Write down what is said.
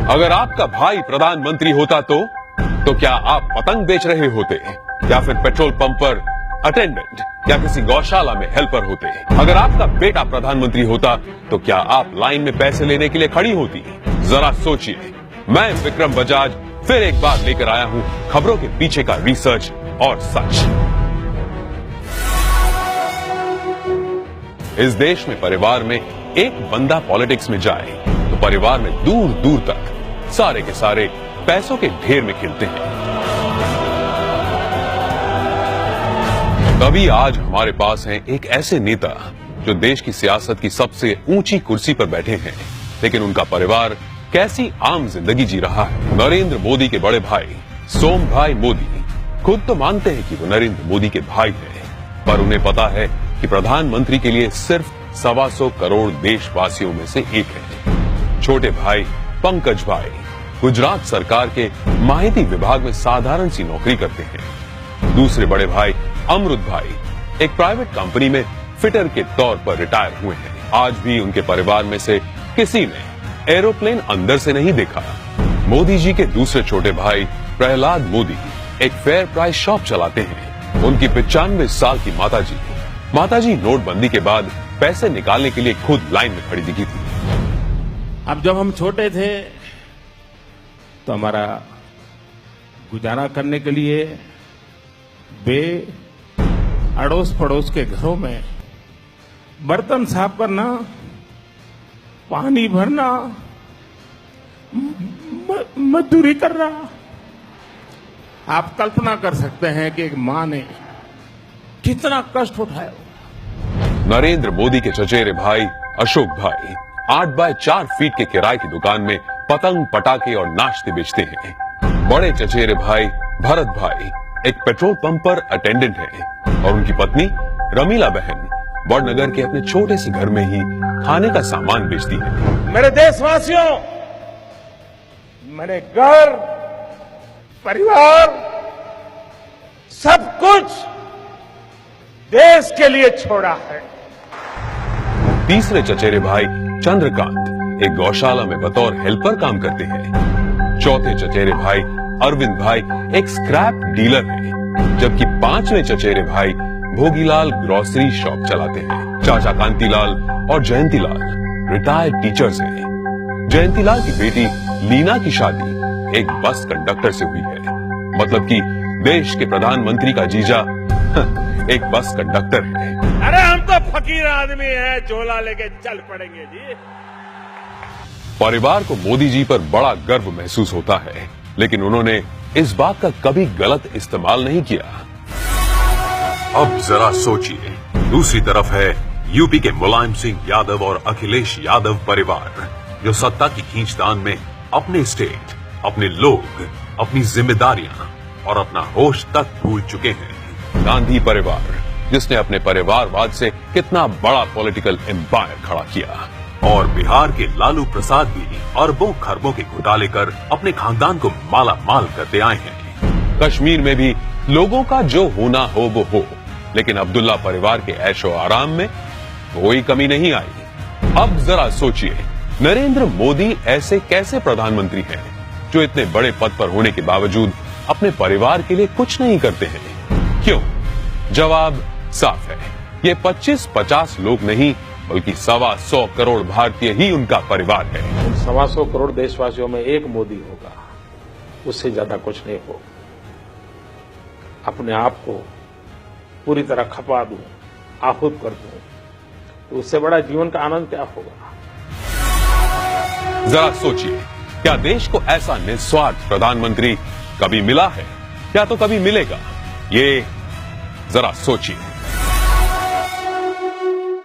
अगर आपका भाई प्रधानमंत्री होता तो क्या आप पतंग बेच रहे होते या फिर पेट्रोल पंप पर अटेंडेंट या किसी गौशाला में हेल्पर होते? अगर आपका बेटा प्रधानमंत्री होता तो क्या आप लाइन में पैसे लेने के लिए खड़ी होती? जरा सोचिए। मैं विक्रम बजाज फिर एक बार लेकर आया हूं खबरों के पीछे का रिसर्च और सच। इस देश में परिवार में एक बंदा पॉलिटिक्स में जाए तो परिवार में दूर दूर तक सारे के सारे पैसों के ढेर में खिलते हैं। तभी आज हमारे पास हैं एक ऐसे नेता जो देश की सियासत की सबसे ऊंची कुर्सी पर बैठे हैं, लेकिन उनका परिवार कैसी आम जिंदगी जी रहा है। नरेंद्र मोदी के बड़े भाई सोम भाई मोदी खुद तो मानते हैं कि वो नरेंद्र मोदी के भाई हैं, पर उन्हें पता है कि प्रधानमंत्री के लिए सिर्फ 125 करोड़ देशवासियों में से एक है। छोटे भाई पंकज भाई गुजरात सरकार के माहिती विभाग में साधारण सी नौकरी करते हैं। दूसरे बड़े भाई अमृत भाई एक प्राइवेट कंपनी में फिटर के तौर पर रिटायर हुए हैं। आज भी उनके परिवार में से किसी ने एरोप्लेन अंदर से नहीं देखा। मोदी जी के दूसरे छोटे भाई प्रहलाद मोदी एक फेयर प्राइस शॉप चलाते हैं। उनकी 95 साल की माताजी नोटबंदी के बाद पैसे निकालने के लिए खुद लाइन में खड़ी दिखी थी। अब जब हम छोटे थे तो हमारा गुजारा करने के लिए वे अड़ोस पड़ोस के घरों में बर्तन साफ करना, पानी भरना, मजदूरी करना। आप कल्पना कर सकते हैं कि एक मां ने कितना कष्ट उठाया। नरेंद्र मोदी के चचेरे भाई अशोक भाई 8 बाय 4 फीट के किराए की दुकान में पतंग पटाखे और नाश्ते बेचते हैं। बड़े चचेरे भाई भरत भाई एक पेट्रोल पंप पर अटेंडेंट है और उनकी पत्नी रमीला बहन बड़नगर के अपने छोटे से घर में ही खाने का सामान बेचती है। मेरे देशवासियों, मैंने घर, परिवार, सब कुछ देश के लिए छोड़ा है। तीसरे चचेरे भाई चंद्रकांत एक गौशाला में बतौर हेल्पर काम करते हैं। चौथे चचेरे भाई अरविंद भाई एक स्क्रैप डीलर हैं, जबकि पांचवें चचेरे भाई भोगीलाल ग्रोसरी शॉप चलाते हैं। चाचा कांतीलाल और जयंतीलाल रिटायर्ड टीचर्स हैं। जयंतीलाल की बेटी लीना की शादी एक बस कंडक्टर से हुई है, मतलब कि देश के प्रधानमंत्री का जीजा एक बस कंडक्टर है। अरे हम तो फकीर आदमी हैं, झोला लेके चल पड़ेंगे जी। परिवार को मोदी जी पर बड़ा गर्व महसूस होता है, लेकिन उन्होंने इस बात का कभी गलत इस्तेमाल नहीं किया। अब जरा सोचिए, दूसरी तरफ है यूपी के मुलायम सिंह यादव और अखिलेश यादव परिवार, जो सत्ता की खींचतान में अपने स्टेट, अपने लोग, अपनी जिम्मेदारियां और अपना होश तक भूल चुके हैं। गांधी परिवार, जिसने अपने परिवारवाद से कितना बड़ा पॉलिटिकल एम्पायर खड़ा किया, और बिहार के लालू प्रसाद भी अरबों खरबों के घोटाले कर अपने खानदान को माला माल करते आए हैं। कश्मीर में भी लोगों का जो होना हो वो हो, लेकिन अब्दुल्ला परिवार के ऐशो आराम में कोई कमी नहीं आई। अब जरा सोचिए, नरेंद्र मोदी ऐसे कैसे प्रधानमंत्री हैं जो इतने बड़े पद पर होने के बावजूद अपने परिवार के लिए कुछ नहीं करते हैं? क्यों? जवाब साफ है, ये 25-50 लोग नहीं बल्कि 125 करोड़ भारतीय ही उनका परिवार है। 125 करोड़ देशवासियों में एक मोदी होगा, उससे ज्यादा कुछ नहीं होगा। अपने आप को पूरी तरह खपा दूं, आहूत कर दूं, तो उससे बड़ा जीवन का आनंद क्या होगा? जरा सोचिए, क्या देश को ऐसा निस्वार्थ प्रधानमंत्री कभी मिला है या तो कभी मिलेगा? ये जरा सोचिए।